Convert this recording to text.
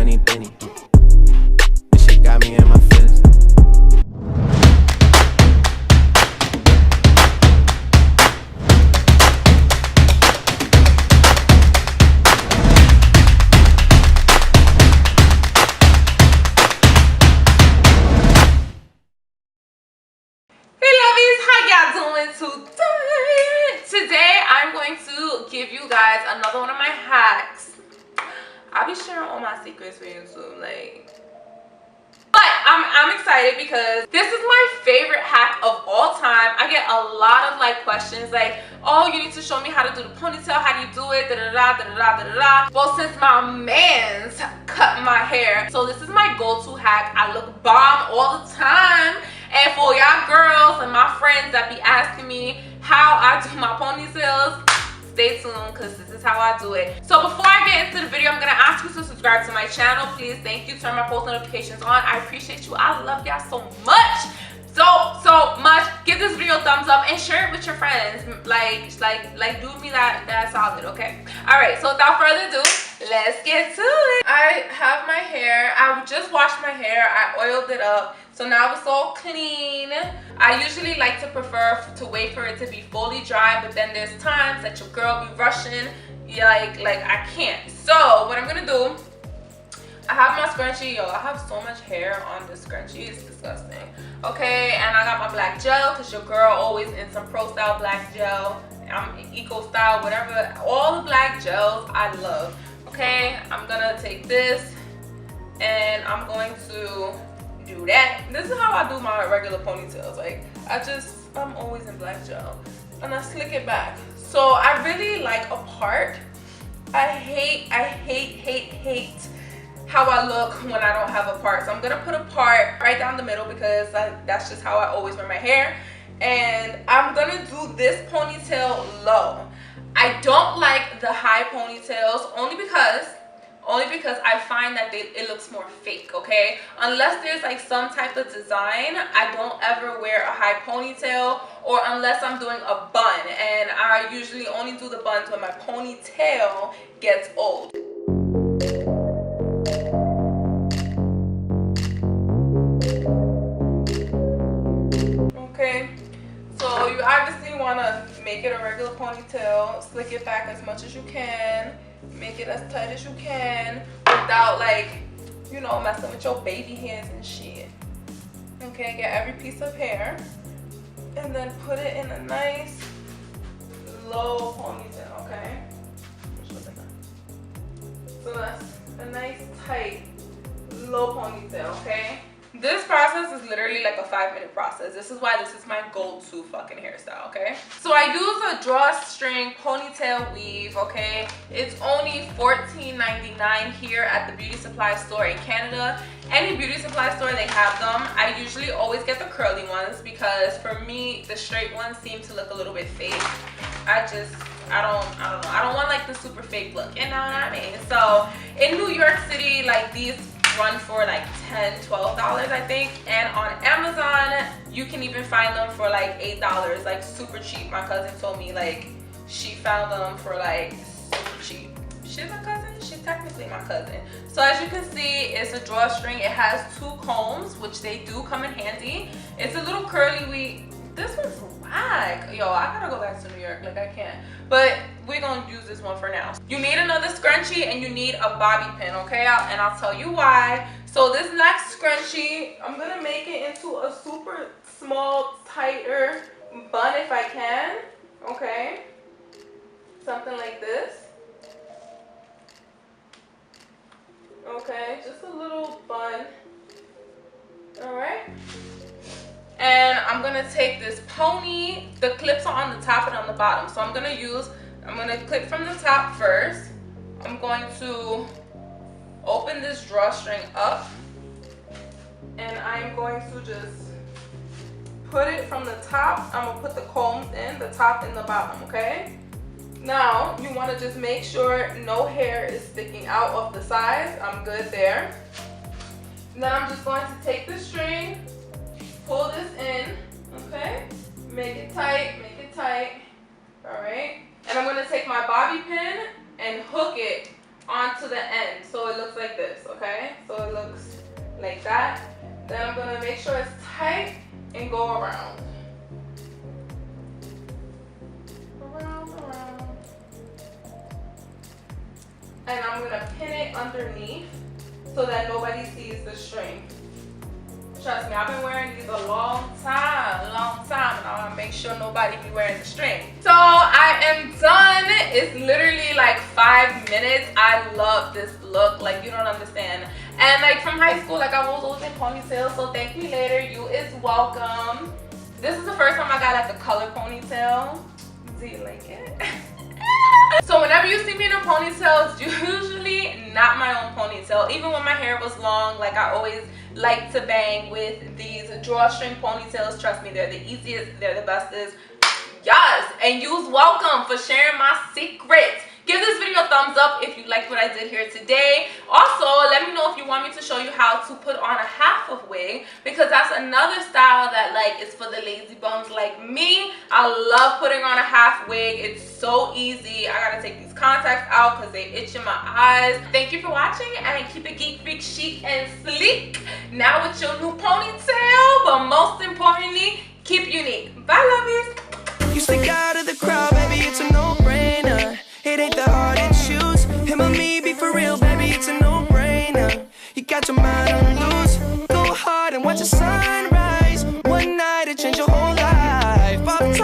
money penny. This shit got me in my feelings. Today I'm going to give you guys another one of my hacks. I'll be sharing all my secrets for you too, but I'm excited because this is my favorite hack of all time. I get a lot of questions oh, you need to show me how to do the ponytail, how do you do it, da da da da da da da. Well, since my man's cut my hair, so this is my go-to hack. I look bomb all the time. And for y'all girls and my friends that be asking me how I do my ponytails, stay tuned because this is how I do it. So before I get into the video, I'm going to ask you to subscribe to my channel. Please, thank you. Turn my post notifications on. I appreciate you. I love y'all so much. So much. Give this video a thumbs up and share it with your friends. Do me that solid, okay? Alright, so without further ado, let's get to it. I have my hair. I just washed my hair. I oiled it up. So now it's all clean. I usually like to prefer to wait for it to be fully dry, but then there's times that your girl be rushing. I can't. So what I'm gonna do, I have my scrunchie. Yo, I have so much hair on this scrunchie. It's disgusting. Okay, and I got my black gel because your girl always in some pro style black gel. I'm eco style, whatever. All the black gels I love. Okay, I'm gonna take this and I'm going to do that. This is how I do my regular ponytails. I'm always in black gel and I slick it back. So I really like a part. I hate how I look when I don't have a part. So I'm gonna put a part right down the middle because that's just how I always wear my hair. And I'm gonna do this ponytail low. I don't like the high ponytails only because I find that it looks more fake, okay? Unless there's some type of design, I don't ever wear a high ponytail, or unless I'm doing a bun, and I usually only do the buns when my ponytail gets old. Okay, so you obviously want to make it a regular ponytail, slick it back as much as you can. Make it as tight as you can without messing with your baby hairs and shit. Okay, get every piece of hair and then put it in a nice low ponytail, okay? So that's a nice tight low ponytail, okay? This process is literally like a 5-minute process. This is why this is my go-to fucking hairstyle, okay? So I use a drawstring ponytail weave, okay? It's only $14.99 here at the beauty supply store in Canada. Any beauty supply store, they have them. I usually always get the curly ones because for me, the straight ones seem to look a little bit fake. I don't know. I don't want the super fake look, you know what I mean? So in New York City, these run for $10, $12, I think, and on Amazon you can even find them for $8, super cheap. My cousin told me she found them for super cheap. She's a cousin? She's technically my cousin. So as you can see, it's a drawstring. It has 2 combs, which they do come in handy. It's a little curly weave. This one's whack. Yo, I gotta go back to New York. I can't. But we're gonna use this one for now. You need another scrunchie and you need a bobby pin, okay? And I'll tell you why. So this next scrunchie, I'm gonna make it into a super small, tighter bun if I can. Okay? Something like this. Okay, just a little bun. Alright? And I'm gonna take this pony. The clips are on the top and on the bottom. So I'm gonna clip from the top first. I'm going to open this drawstring up. And I'm going to just put it from the top. I'm gonna put the combs in, the top and the bottom, okay? Now, you wanna just make sure no hair is sticking out of the sides. I'm good there. Then I'm just going to take the string, pull this in, okay? Make it tight, all right? And I'm gonna take my bobby pin and hook it onto the end, so it looks like this, okay? So it looks like that. Then I'm gonna make sure it's tight and go around. Around. And I'm gonna pin it underneath so that nobody sees the string. Trust me, I've been wearing these a long time, and I wanna make sure nobody be wearing the string. So I am done. It's literally like 5 minutes. I love this look, like you don't understand. And like from high school, like I was always in ponytails, so thank me later, you is welcome. This is the first time I got like a color ponytail. Do you like it? So whenever you see me in a ponytail, it's usually not my own ponytail. Even when my hair was long, like I always like to bang with these drawstring ponytails. Trust me, they're the easiest, they're the bestest. Yes, and you's welcome for sharing my secrets. Give this video a thumbs up if you liked what I did here today. Also, let me know if you want me to show you how to put on a half of wig, because that's another style that like is for the lazy bums like me. I love putting on a half wig. It's so easy. I gotta take these contacts out because they itch in my eyes. Thank you for watching, and keep it geek, freak, chic, and sleek. Now with your new ponytail, but most importantly, keep unique. Bye, lovies. You stick out of the crowd, baby, it's a no-brainer. It ain't the hard